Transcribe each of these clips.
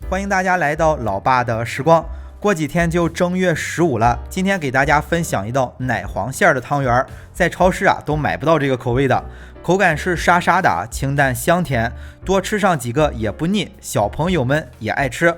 欢迎大家来到老爸的时光。过几天就正月15了，今天给大家分享一道奶黄馅的汤圆，在超市都买不到这个口味的，口感是沙沙的，清淡香甜，多吃上几个也不腻，小朋友们也爱吃。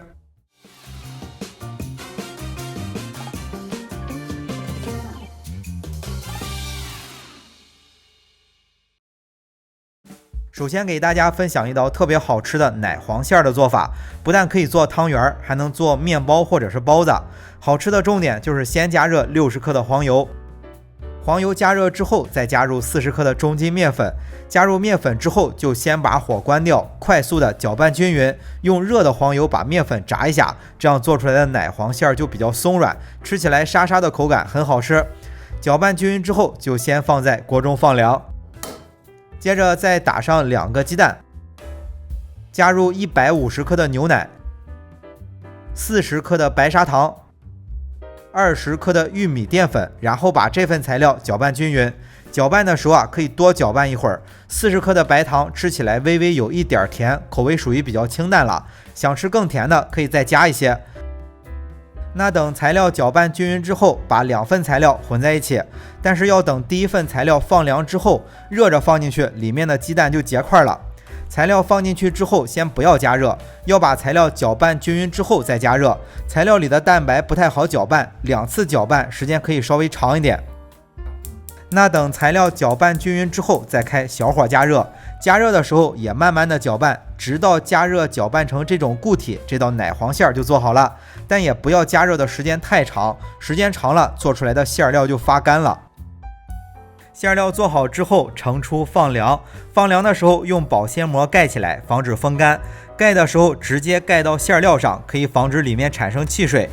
首先给大家分享一道特别好吃的奶黄馅的做法，不但可以做汤圆，还能做面包或者是包子。好吃的重点就是先加热60克的黄油，黄油加热之后再加入40克的中筋面粉，加入面粉之后就先把火关掉，快速的搅拌均匀，用热的黄油把面粉炸一下，这样做出来的奶黄馅就比较松软，吃起来沙沙的口感很好吃。搅拌均匀之后就先放在锅中放凉，接着再打上2个鸡蛋，加入150克的牛奶，40克的白砂糖，20克的玉米淀粉，然后把这份材料搅拌均匀。搅拌的时候可以多搅拌一会儿。40克的白糖吃起来微微有一点甜，口味属于比较清淡了，想吃更甜的可以再加一些。那等材料搅拌均匀之后，把2份材料混在一起，但是要等第一份材料放凉之后，热着放进去，里面的鸡蛋就结块了。材料放进去之后先不要加热，要把材料搅拌均匀之后再加热。材料里的蛋白不太好搅拌，2次搅拌时间可以稍微长一点。那等材料搅拌均匀之后再开小火加热，加热的时候也慢慢的搅拌，直到加热搅拌成这种固体，这道奶黄馅就做好了。但也不要加热的时间太长，时间长了做出来的馅料就发干了。馅料做好之后盛出放凉，放凉的时候用保鲜膜盖起来，防止风干。盖的时候直接盖到馅料上，可以防止里面产生汽水。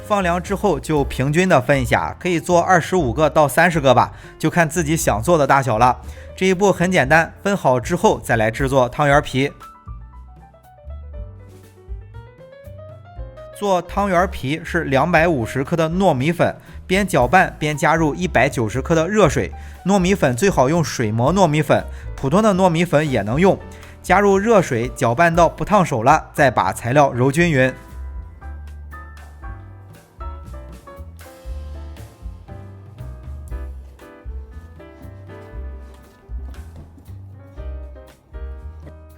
放凉之后就平均的分一下，可以做25个到30个吧，就看自己想做的大小了。这一步很简单，分好之后再来制作汤圆皮。做汤圆皮是250克的糯米粉，边搅拌边加入190克的热水。糯米粉最好用水磨糯米粉，普通的糯米粉也能用。加入热水搅拌到不烫手了，再把材料揉均匀。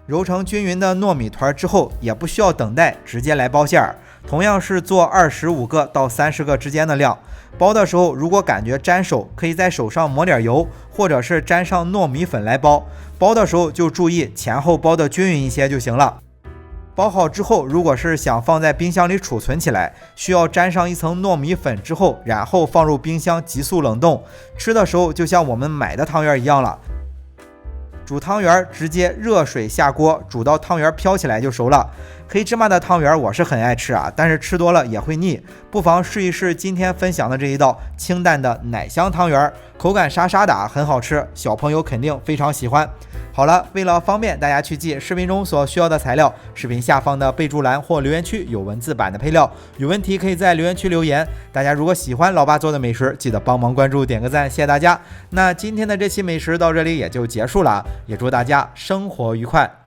揉成均匀的糯米团之后，也不需要等待，直接来包馅儿。同样是做25个到30个之间的量。包的时候如果感觉粘手，可以在手上抹点油，或者是沾上糯米粉来包。包的时候就注意前后包的均匀一些就行了。包好之后，如果是想放在冰箱里储存起来，需要沾上一层糯米粉之后，然后放入冰箱急速冷冻。吃的时候就像我们买的汤圆一样了。煮汤圆直接热水下锅，煮到汤圆飘起来就熟了。黑芝麻的汤圆我是很爱吃但是吃多了也会腻，不妨试一试今天分享的这一道清淡的奶香汤圆，口感沙沙的很好吃，小朋友肯定非常喜欢。好了，为了方便大家去记视频中所需要的材料，视频下方的备注栏或留言区有文字版的配料，有问题可以在留言区留言。大家如果喜欢老爸做的美食，记得帮忙关注点个赞，谢谢大家。那今天的这期美食到这里也就结束了，也祝大家生活愉快。